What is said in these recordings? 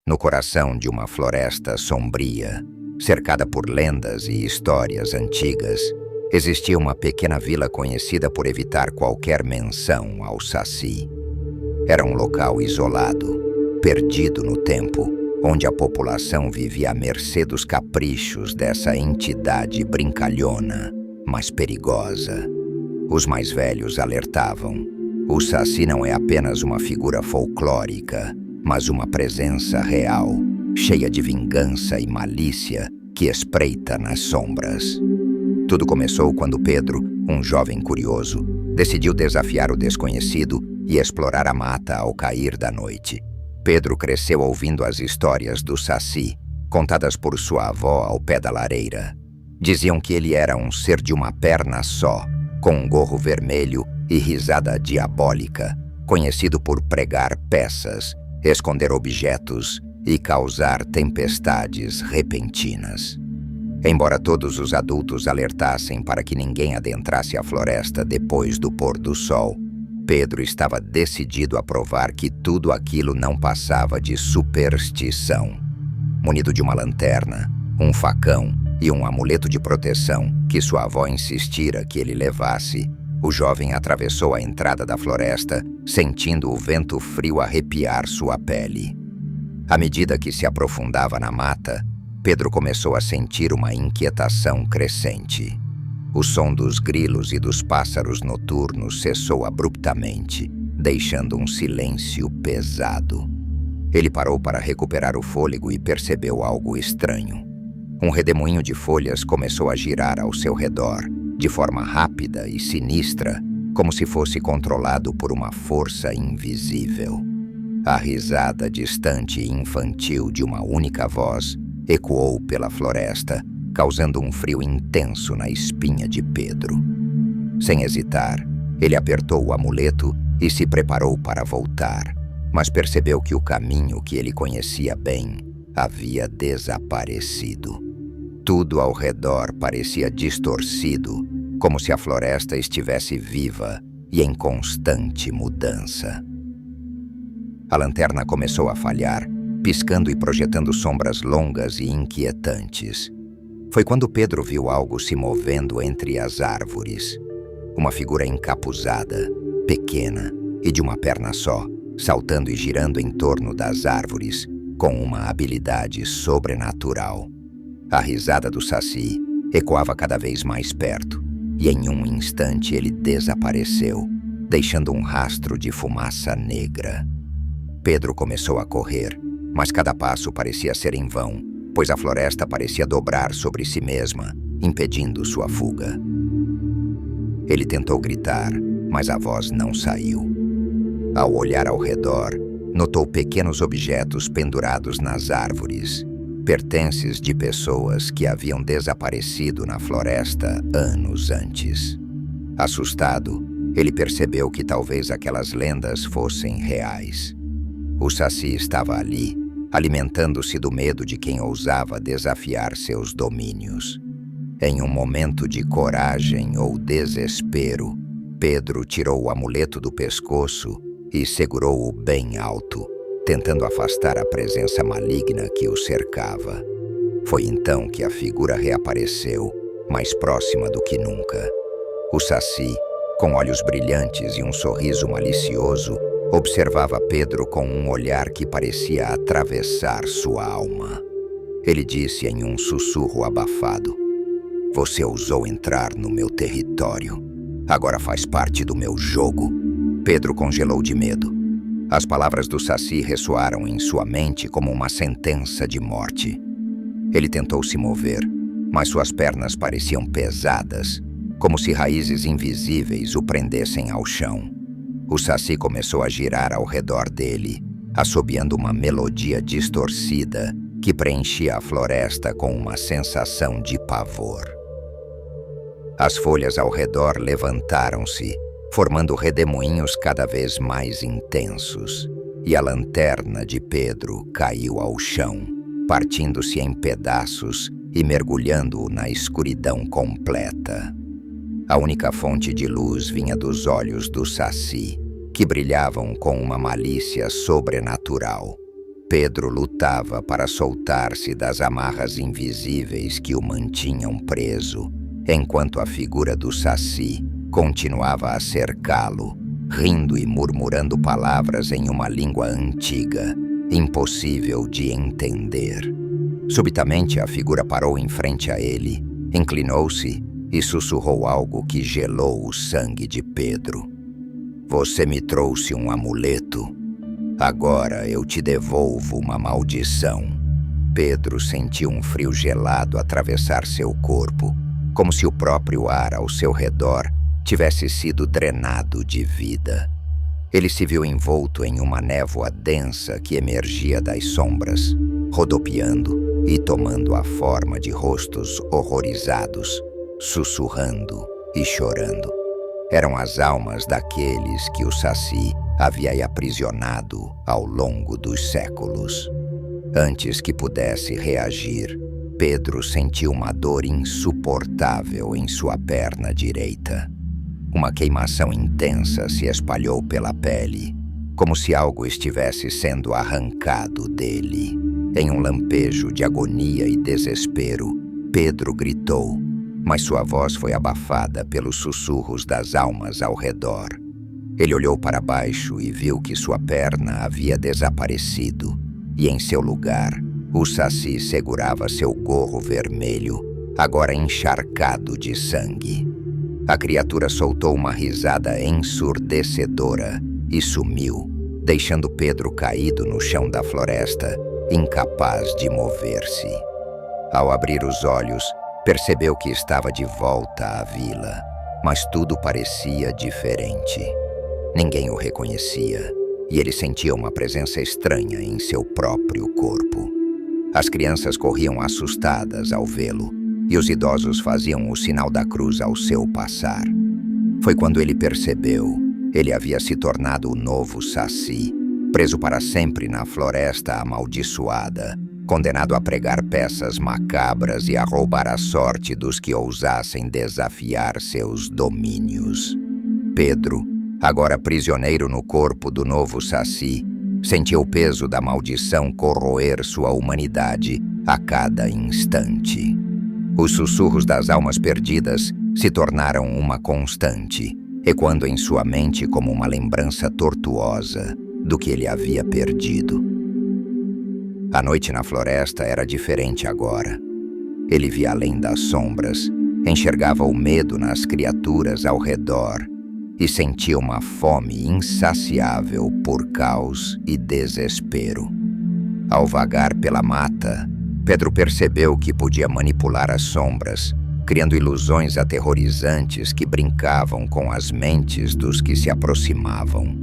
no coração de uma floresta sombria, cercada por lendas e histórias antigas, existia uma pequena vila conhecida por evitar qualquer menção ao Saci. Era um local isolado, perdido no tempo, onde a população vivia à mercê dos caprichos dessa entidade brincalhona, mas perigosa. Os mais velhos alertavam: o Saci não é apenas uma figura folclórica, mas uma presença real, cheia de vingança e malícia que espreita nas sombras. Tudo começou quando Pedro, um jovem curioso, decidiu desafiar o desconhecido e explorar a mata ao cair da noite. Pedro cresceu ouvindo as histórias do Saci, contadas por sua avó ao pé da lareira. Diziam que ele era um ser de uma perna só, com um gorro vermelho e risada diabólica, conhecido por pregar peças, esconder objetos e causar tempestades repentinas. Embora todos os adultos alertassem para que ninguém adentrasse a floresta depois do pôr do sol, Pedro estava decidido a provar que tudo aquilo não passava de superstição. Munido de uma lanterna, um facão e um amuleto de proteção que sua avó insistira que ele levasse, o jovem atravessou a entrada da floresta, sentindo o vento frio arrepiar sua pele. À medida que se aprofundava na mata, Pedro começou a sentir uma inquietação crescente. O som dos grilos e dos pássaros noturnos cessou abruptamente, deixando um silêncio pesado. Ele parou para recuperar o fôlego e percebeu algo estranho. Um redemoinho de folhas começou a girar ao seu redor, de forma rápida e sinistra, como se fosse controlado por uma força invisível. A risada distante e infantil de uma única voz ecoou pela floresta, causando um frio intenso na espinha de Pedro. Sem hesitar, ele apertou o amuleto e se preparou para voltar, mas percebeu que o caminho que ele conhecia bem havia desaparecido. Tudo ao redor parecia distorcido, como se a floresta estivesse viva e em constante mudança. A lanterna começou a falhar, piscando e projetando sombras longas e inquietantes. Foi quando Pedro viu algo se movendo entre as árvores. Uma figura encapuzada, pequena e de uma perna só, saltando e girando em torno das árvores, com uma habilidade sobrenatural. A risada do Saci ecoava cada vez mais perto, e em um instante ele desapareceu, deixando um rastro de fumaça negra. Pedro começou a correr, mas cada passo parecia ser em vão, pois a floresta parecia dobrar sobre si mesma, impedindo sua fuga. Ele tentou gritar, mas a voz não saiu. Ao olhar ao redor, notou pequenos objetos pendurados nas árvores, pertences de pessoas que haviam desaparecido na floresta anos antes. Assustado, ele percebeu que talvez aquelas lendas fossem reais. O Saci estava ali, alimentando-se do medo de quem ousava desafiar seus domínios. Em um momento de coragem ou desespero, Pedro tirou o amuleto do pescoço e segurou-o bem alto, tentando afastar a presença maligna que o cercava. Foi então que a figura reapareceu, mais próxima do que nunca. O Saci, com olhos brilhantes e um sorriso malicioso, observava Pedro com um olhar que parecia atravessar sua alma. Ele disse em um sussurro abafado: "Você ousou entrar no meu território. Agora faz parte do meu jogo." Pedro congelou de medo. As palavras do Saci ressoaram em sua mente como uma sentença de morte. Ele tentou se mover, mas suas pernas pareciam pesadas, como se raízes invisíveis o prendessem ao chão. O Saci começou a girar ao redor dele, assobiando uma melodia distorcida que preenchia a floresta com uma sensação de pavor. As folhas ao redor levantaram-se, formando redemoinhos cada vez mais intensos, e a lanterna de Pedro caiu ao chão, partindo-se em pedaços e mergulhando-o na escuridão completa. A única fonte de luz vinha dos olhos do Saci, que brilhavam com uma malícia sobrenatural. Pedro lutava para soltar-se das amarras invisíveis que o mantinham preso, enquanto a figura do Saci continuava a cercá-lo, rindo e murmurando palavras em uma língua antiga, impossível de entender. Subitamente a figura parou em frente a ele, inclinou-se e sussurrou algo que gelou o sangue de Pedro. Você me trouxe um amuleto. Agora eu te devolvo uma maldição. Pedro sentiu um frio gelado atravessar seu corpo, como se o próprio ar ao seu redor tivesse sido drenado de vida. Ele se viu envolto em uma névoa densa que emergia das sombras, rodopiando e tomando a forma de rostos horrorizados, sussurrando e chorando. Eram as almas daqueles que o Saci havia aprisionado ao longo dos séculos. Antes que pudesse reagir, Pedro sentiu uma dor insuportável em sua perna direita. Uma queimação intensa se espalhou pela pele, como se algo estivesse sendo arrancado dele. Em um lampejo de agonia e desespero, Pedro gritou, mas sua voz foi abafada pelos sussurros das almas ao redor. Ele olhou para baixo e viu que sua perna havia desaparecido, e em seu lugar, o Saci segurava seu gorro vermelho, agora encharcado de sangue. A criatura soltou uma risada ensurdecedora e sumiu, deixando Pedro caído no chão da floresta, incapaz de mover-se. Ao abrir os olhos, percebeu que estava de volta à vila, mas tudo parecia diferente. Ninguém o reconhecia, e ele sentia uma presença estranha em seu próprio corpo. As crianças corriam assustadas ao vê-lo, e os idosos faziam o sinal da cruz ao seu passar. Foi quando ele percebeu. Ele havia se tornado o novo Saci, preso para sempre na floresta amaldiçoada, condenado a pregar peças macabras e a roubar a sorte dos que ousassem desafiar seus domínios. Pedro, agora prisioneiro no corpo do novo Saci, sentiu o peso da maldição corroer sua humanidade a cada instante. Os sussurros das almas perdidas se tornaram uma constante, ecoando em sua mente como uma lembrança tortuosa do que ele havia perdido. A noite na floresta era diferente agora. Ele via além das sombras, enxergava o medo nas criaturas ao redor e sentia uma fome insaciável por caos e desespero. Ao vagar pela mata, Pedro percebeu que podia manipular as sombras, criando ilusões aterrorizantes que brincavam com as mentes dos que se aproximavam.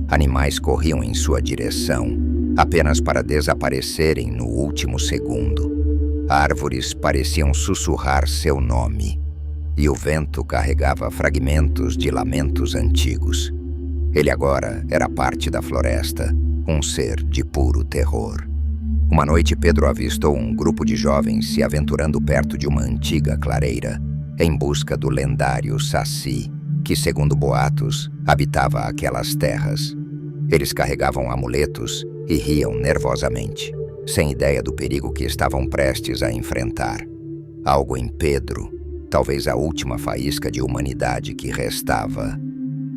Animais corriam em sua direção, apenas para desaparecerem no último segundo. Árvores pareciam sussurrar seu nome, e o vento carregava fragmentos de lamentos antigos. Ele agora era parte da floresta, um ser de puro terror. Uma noite, Pedro avistou um grupo de jovens se aventurando perto de uma antiga clareira, em busca do lendário Saci, que, segundo boatos, habitava aquelas terras. Eles carregavam amuletos e riam nervosamente, sem ideia do perigo que estavam prestes a enfrentar. Algo em Pedro, talvez a última faísca de humanidade que restava,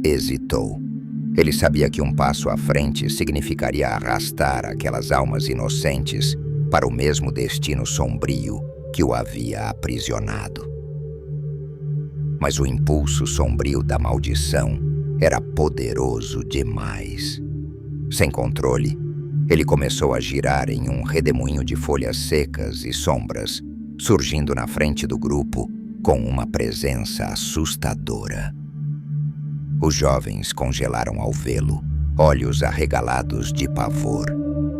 hesitou. Ele sabia que um passo à frente significaria arrastar aquelas almas inocentes para o mesmo destino sombrio que o havia aprisionado. Mas o impulso sombrio da maldição era poderoso demais. Sem controle, ele começou a girar em um redemoinho de folhas secas e sombras, surgindo na frente do grupo com uma presença assustadora. Os jovens congelaram ao vê-lo, olhos arregalados de pavor.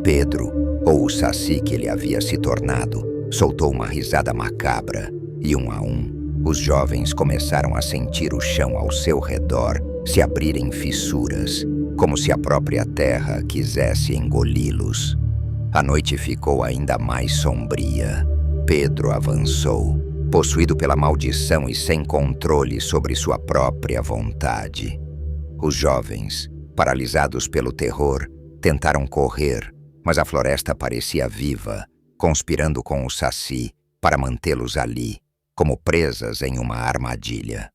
Pedro, ou o Saci que ele havia se tornado, soltou uma risada macabra e, um a um, os jovens começaram a sentir o chão ao seu redor se abrir em fissuras, como se a própria terra quisesse engoli-los. A noite ficou ainda mais sombria. Pedro avançou, possuído pela maldição e sem controle sobre sua própria vontade. Os jovens, paralisados pelo terror, tentaram correr, Mas a floresta parecia viva, conspirando com o Saci para mantê-los ali, como presas em uma armadilha.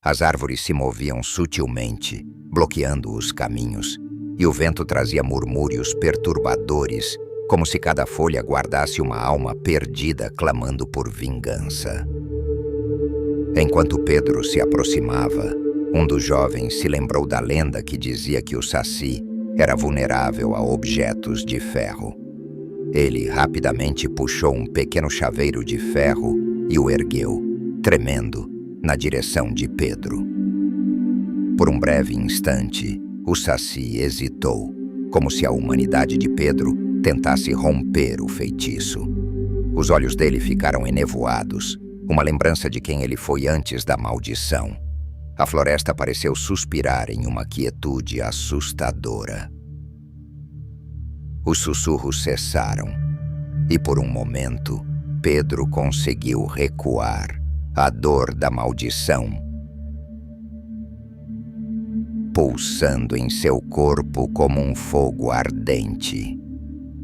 As árvores se moviam sutilmente, bloqueando os caminhos, e o vento trazia murmúrios perturbadores, como se cada folha guardasse uma alma perdida clamando por vingança. Enquanto Pedro se aproximava, um dos jovens se lembrou da lenda que dizia que o Saci era vulnerável a objetos de ferro. Ele rapidamente puxou um pequeno chaveiro de ferro e o ergueu, tremendo, na direção de Pedro. Por um breve instante, o Saci hesitou, como se a humanidade de Pedro tentasse romper o feitiço. Os olhos dele ficaram enevoados, uma lembrança de quem ele foi antes da maldição. A floresta pareceu suspirar em uma quietude assustadora. Os sussurros cessaram, e por um momento, Pedro conseguiu recuar. A dor da maldição pulsando em seu corpo como um fogo ardente.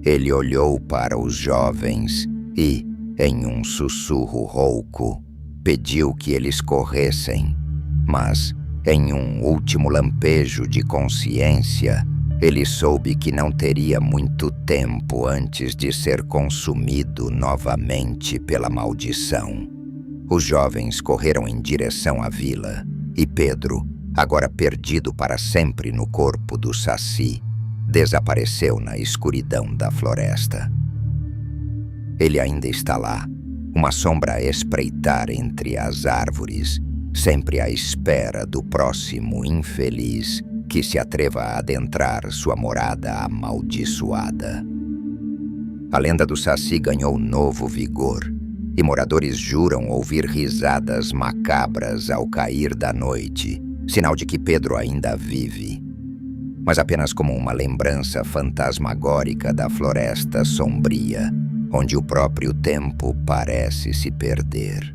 Ele olhou para os jovens e, em um sussurro rouco, pediu que eles corressem. Mas, em um último lampejo de consciência, ele soube que não teria muito tempo antes de ser consumido novamente pela maldição. Os jovens correram em direção à vila, e Pedro, agora perdido para sempre no corpo do Saci, desapareceu na escuridão da floresta. Ele ainda está lá, uma sombra a espreitar entre as árvores, sempre à espera do próximo infeliz que se atreva a adentrar sua morada amaldiçoada. A lenda do Saci ganhou novo vigor, e moradores juram ouvir risadas macabras ao cair da noite, sinal de que Pedro ainda vive, mas apenas como uma lembrança fantasmagórica da floresta sombria, onde o próprio tempo parece se perder.